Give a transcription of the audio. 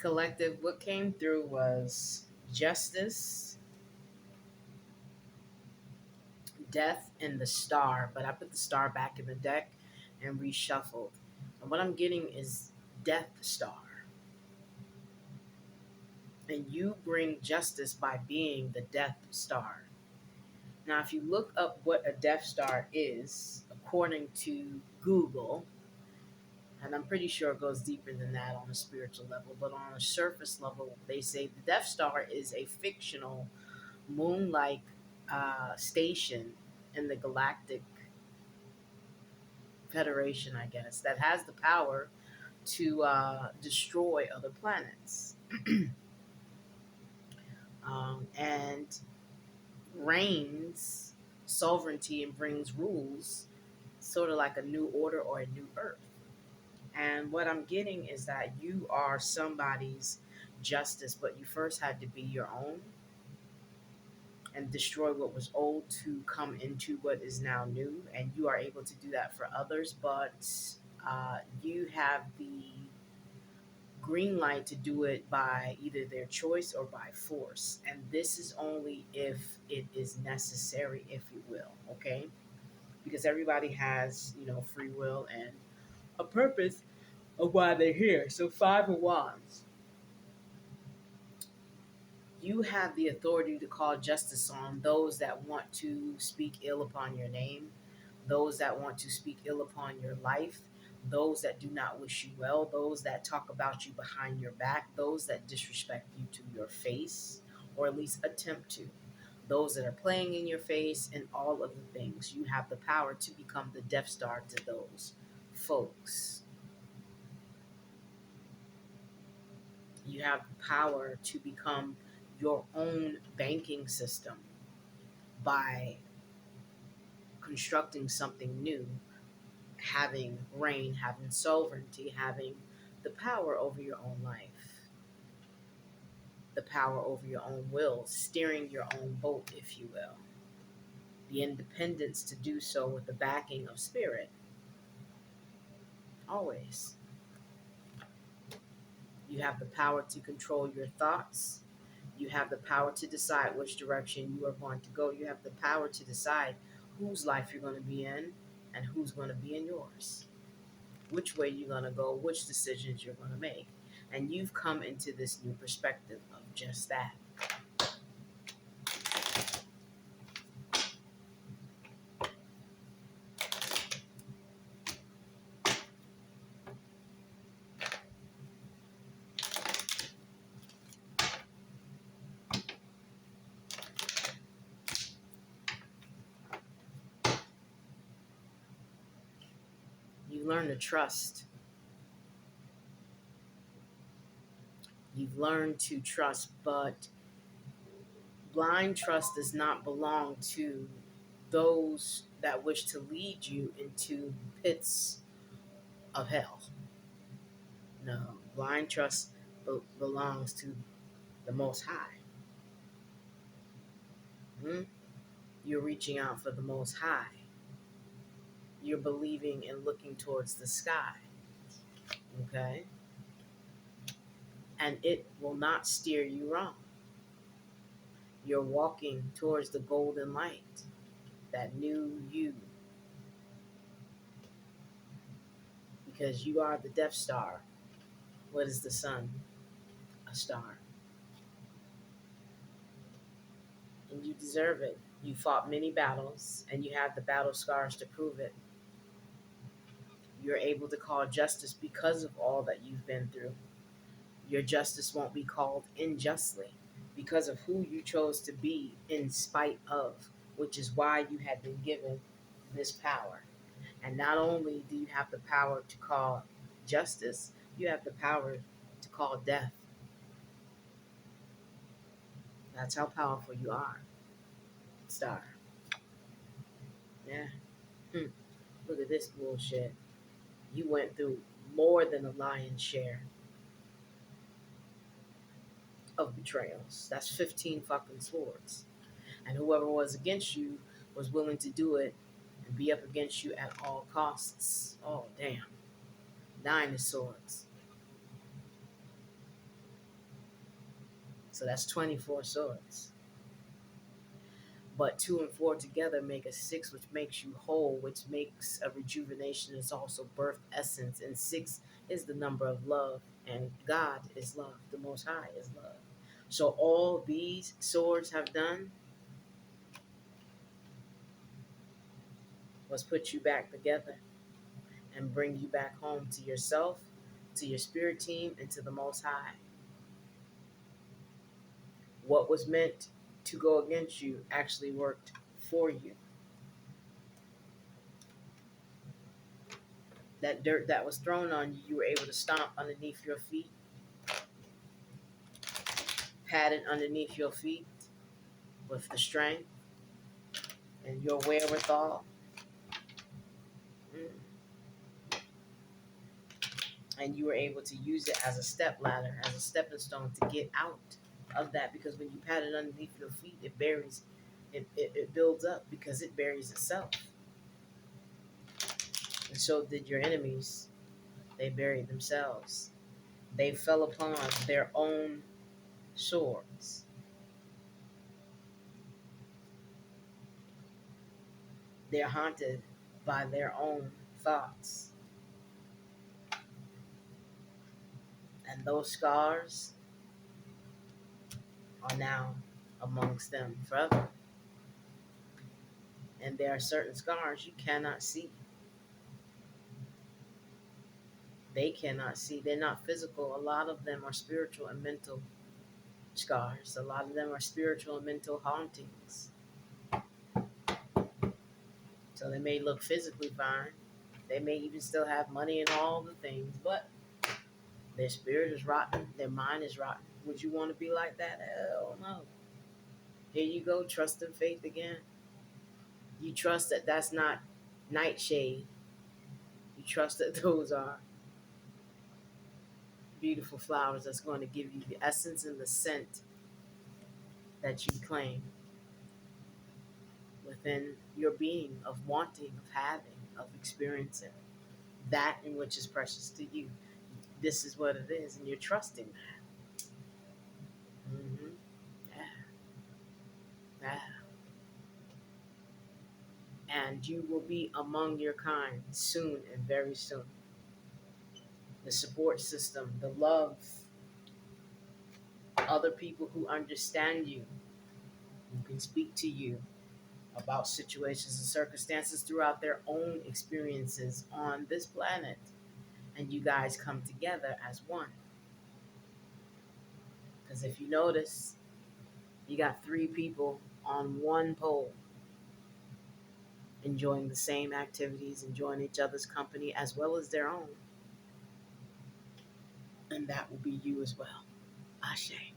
Collective, what came through was justice, death, and the star. But I put the star back in the deck and reshuffled. And what I'm getting is Death Star. And you bring justice by being the Death Star. Now, if you look up what a Death Star is, according to Google, and I'm pretty sure it goes deeper than that on a spiritual level, but on a surface level, they say the Death Star is a fictional moon-like station in the Galactic Federation, I guess, that has the power to destroy other planets. And reigns sovereignty and brings rules, sort of like a new order or a new earth. And what I'm getting is that you are somebody's justice, but you first had to be your own and destroy what was old to come into what is now new. And you are able to do that for others, but you have the green light to do it by either their choice or by force. And this is only if it is necessary, if you will, okay? Because everybody has, free will and a purpose of why they're here. So, Five of Wands. You have the authority to call justice on those that want to speak ill upon your name, those that want to speak ill upon your life, those that do not wish you well, those that talk about you behind your back, those that disrespect you to your face, or at least attempt to, those that are playing in your face, and all of the things. You have the power to become the Death Star to those folks. You have the power to become your own banking system by constructing something new, having reign, having sovereignty, having the power over your own life, the power over your own will, steering your own boat, if you will, the independence to do so with the backing of spirit. Always. You have the power to control your thoughts. You have the power to decide which direction you are going to go. You have the power to decide whose life you're going to be in and who's going to be in yours, which way you're going to go, which decisions you're going to make. And you've come into this new perspective of just that. You learn to trust. You've learned to trust, but blind trust does not belong to those that wish to lead you into pits of hell. No, blind trust belongs to the Most High. Hmm? You're reaching out for the Most High. You're believing and looking towards the sky. Okay? And it will not steer you wrong. You're walking towards the golden light, that new you. Because you are the Death Star. What is the sun? A star. And you deserve it. You fought many battles, and you have the battle scars to prove it. You're able to call justice because of all that you've been through. Your justice won't be called unjustly because of who you chose to be in spite of, which is why you had been given this power. And not only do you have the power to call justice, you have the power to call death. That's how powerful you are, Star. Yeah. Look at this bullshit. You went through more than a lion's share of betrayals. That's 15 fucking swords. And whoever was against you was willing to do it and be up against you at all costs. Oh, damn. 9 of swords. So that's 24 swords. But two and four together make a six, which makes you whole, which makes a rejuvenation. It's also birth essence. And six is the number of love. And God is love. The Most High is love. So all these swords have done was put you back together and bring you back home to yourself, to your spirit team, and to the Most High. What was meant to go against you actually worked for you. That dirt that was thrown on you, you were able to stomp underneath your feet, pat it underneath your feet with the strength and your wherewithal. Mm. And you were able to use it as a step ladder, as a stepping stone to get out of that. Because when you pat it underneath your feet, it buries, it builds up because it buries itself. And so did your enemies. They buried themselves. They fell upon their own swords. They're haunted by their own thoughts. And those scars are now amongst them forever. And there are certain scars you cannot see. They cannot see. They're not physical. A lot of them are spiritual and mental scars. A lot of them are spiritual and mental hauntings. So they may look physically fine. They may even still have money and all the things, but their spirit is rotten. Their mind is rotten. Would you want to be like that? Hell no. Here you go, trust and faith again. You trust that that's not nightshade. You trust that those are beautiful flowers that's going to give you the essence and the scent that you claim within your being of wanting, of having, of experiencing that in which is precious to you. This is what it is, and you're trusting that. Mm-hmm. Yeah. Yeah. And you will be among your kind soon and very soon. The support system, the love, other people who understand you, who can speak to you about situations and circumstances throughout their own experiences on this planet. And you guys come together as one. Because if you notice, you got three people on one pole enjoying the same activities, enjoying each other's company as well as their own. And that will be you as well. Ashe.